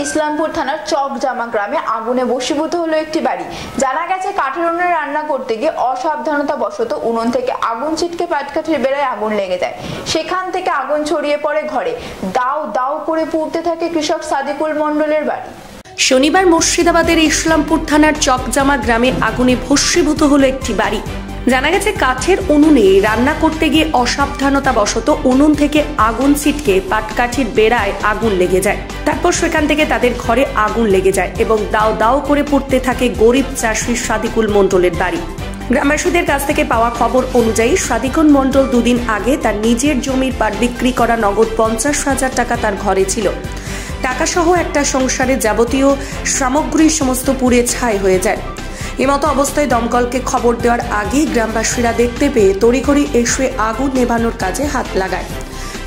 ইসলামপুর থানার চকজামা গ্রামে আগুনে ভস্মীভূত হলো একটি বাড়ি। জানা গেছে কাঠের উনুনে রান্না করতে গিয়ে অসাবধানতাবশত উনুন থেকে আগুন ছিটকে পাটকাঠির বেড়ায় আগুন লেগে যায়। সেখান থেকে আগুন ছড়িয়ে পড়ে ঘরে। দাউ দাউ করে পুড়তে থাকে কৃষক সাদিকুল মণ্ডলের বাড়ি। শনিবার মুর্শিদাবাদের ইসলামপুর থানার চকজামা গ্রামে আগুনে ভস্মীভূত হলো একটি বাড়ি। জানা গেছে কাঠের উনুনে রান্না করতে গিয়ে অসাবধানতাবশত উনুন থেকে আগুন ছিটকে পাটকাঠির বেড়ায় আগুন লেগে যায়। তারপর সেখান থেকে তাদের ঘরে আগুন লেগে যায় এবং দাও দাও করে পুড়তে থাকে গরিব চাষি সাদিকুল মণ্ডলের বাড়ি। গ্রামবাসীদের কাছ থেকে পাওয়া খবর অনুযায়ী সাদিকুল মণ্ডল দুদিন আগে তার নিজের জমির পাট বিক্রি করা নগদ 50,000 টাকা তার ঘরে ছিল। টাকা সহ একটা সংসারের যাবতীয় সামগ্রী সমস্ত পুড়ে ছাই হয়ে যায়। এমতো অবস্থায় দমকলকে খবর দেওয়ার আগেই গ্রামবাসীরা দেখতে পেয়ে তড়িঘড়ি এসে আগুন নেভানোর কাজে হাত লাগায়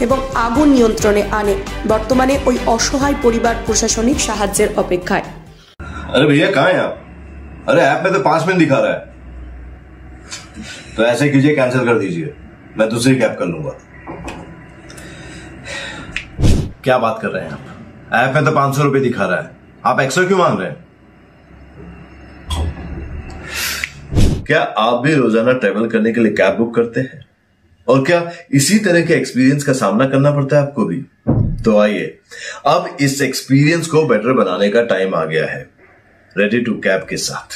এবং আগুন নিয়ন্ত্রণে আনে। বর্তমানে ওই অসহায় পরিবার প্রশাসনিক সাহায্যের অপেক্ষায়। अरे भैया कहाँ हैं आप? अरे ऐप में तो 5 मिनट दिखा रहा है। तो ऐसे कीजिए, कैंसिल कर दीजिए, मैं दूसरी कैब कर लूंगा। क्या बात कर रहे हैं आप? ऐप में तो 500 रुपए दिखा रहा है, आप एक्स्ट्रा क्यों मांग रहे हैं? क्या आप भी रोजाना ट्रेवल करने के लिए कैब बुक करते हैं? और क्या इसी तरह के एक्सपीरियंस का सामना करना पड़ता है आपको भी? तो आइए, अब इस एक्सपीरियंस को बेटर बनाने का टाइम आ गया है रेडी टू कैब के साथ।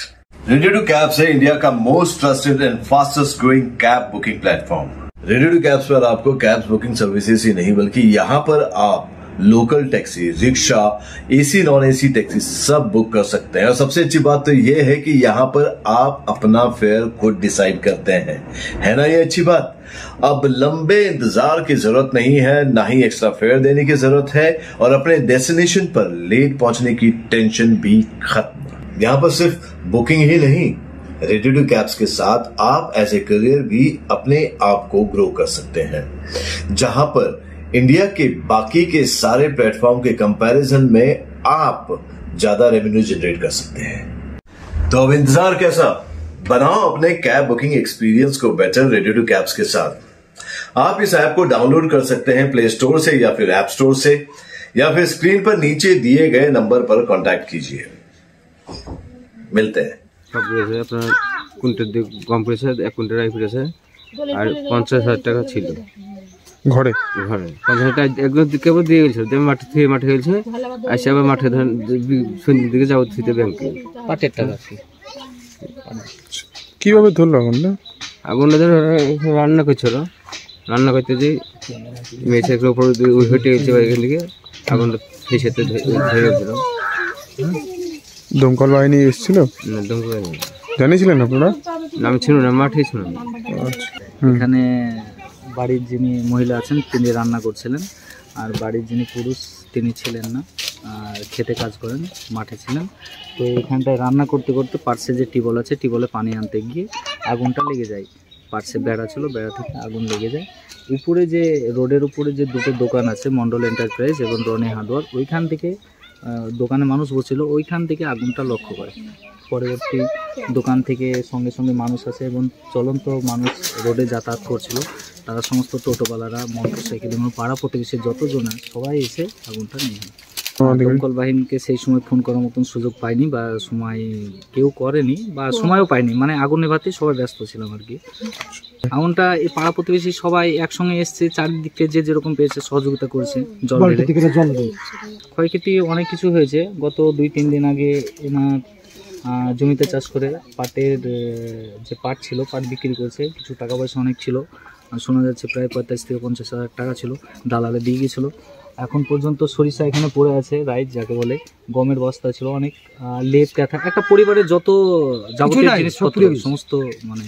रेडी टू कैब से इंडिया का most trusted and fastest growing cab booking platform. Ready to cabs पर आपको कैब बुकिंग सर्विसेज ही नहीं बल्कि यहाँ पर आप local taxi, rickshaw, AC non AC taxi सब बुक कर सकते हैं। और सबसे अच्छी बात तो यह है कि यहाँ पर आप अपना फेयर खुद डिसाइड करते हैं, है ना ये अच्छी बात। अब लंबे इंतजार की जरूरत नहीं है, ना ही एक्स्ट्रा फेयर देने की जरूरत है, और अपने डेस्टिनेशन पर लेट पहुंचने की टेंशन भी खत्म। यहाँ पर सिर्फ बुकिंग ही नहीं, रेडी टू कैब्स के साथ आप एज ए करियर भी अपने आप को ग्रो कर सकते हैं, जहां पर इंडिया के बाकी के सारे प्लेटफॉर्म के कंपैरिजन में आप ज्यादा रेवेन्यू जनरेट कर सकते हैं। तो अब इंतजार कैसा? बनाओ अपने कैब बुकिंग एक्सपीरियंस को बेटर रेडी टू कैब्स के साथ। आप इस ऐप को डाउनलोड कर सकते हैं प्ले स्टोर से या फिर ऐप स्टोर से, या फिर स्क्रीन पर नीचे दिए गए नंबर पर कॉन्टैक्ट कीजिए। मिलते हैं। আর 50,000 টাকা ছিল ঘরে 50,000 টাকা একদম কেবল দিয়ে গেছিল। মাঠে গেছে, আসে আবার মাঠে সন্ধ্যের দিকে যাবো থুইতে ব্যাংকে পাটের টাকা। কিভাবে ধরলো আগুনটা? আগুনটা ধর রান্না করছিল, রান্না করতে যে মেয়েছের উপর হেঁটে গেছে এখান থেকে আগুনটা সেই সাথে ধরে গেছিল। দমকল বাহিনী এসেছিল? না, দমকল বাহিনী জানিয়েছিলেন আপনারা? আমি ছিল না, মাঠেই ছিল না। এখানে বাড়ির যিনি মহিলা আছেন তিনি রান্না করছিলেন, আর বাড়ির যিনি পুরুষ তিনি ছিলেন না, আর খেতে কাজ করেন, মাঠে ছিলেন। তো এখানটায় রান্না করতে করতে পার্শ্বে যে টিউবওয়েল আছে, টিউবওয়েলে পানি আনতে গিয়ে আগুনটা লেগে যায়। পার্শ্বে বেড়া ছিল, বেড়া থেকে আগুন লেগে যায়। উপরে যে রোডের উপরে যে দুটো দোকান আছে, মন্ডল এন্টারপ্রাইজ এবং রনি হার্ডওয়ার, ওইখান থেকে দোকানে মানুষ বসছিল, ওইখান থেকে আগুনটা লক্ষ্য করে। পরবর্তী দোকান থেকে সঙ্গে সঙ্গে মানুষ আসে এবং চলন্ত মানুষ রোডে যাতায়াত করছিল, তারা সমস্ত টোটোওয়ালারা, মোটরসাইকেল এবং পাড়া প্রতিবেশী যতজন সবাই এসে আগুনটা নিয়ে নেয়। দমকল বাহিনীকে সেই সময় ফোন করার মতন সুযোগ পাইনি, বা সময় কেউ করেনি, বা সময়ও পাইনি, মানে আগুন নেভাতেই সবাই ব্যস্ত ছিলাম আর কি। আগুনটা এই পাড়া প্রতিবেশী সবাই একসঙ্গে এসছে, চারিদিকে যে যেরকম পেয়েছে সহযোগিতা করেছে। জল ক্ষয়ক্ষতি অনেক কিছু হয়েছে। গত 2-3 দিন আগে এনার জমিতে চাষ করে পাটের যে পাট ছিল, পাট বিক্রি করেছে, কিছু টাকা পয়সা অনেক ছিল, শোনা যাচ্ছে প্রায় 45 থেকে 50,000 টাকা ছিল, দালালে দিয়ে গিয়েছিল। এখন পর্যন্ত সরিষা এখানে পড়ে আছে, রাইস যাকে বলে, গমের বস্তা ছিল অনেক, লেপ কাঁথা, একটা পরিবারের যত যাবতীয় জিনিসপত্র সমস্ত মানে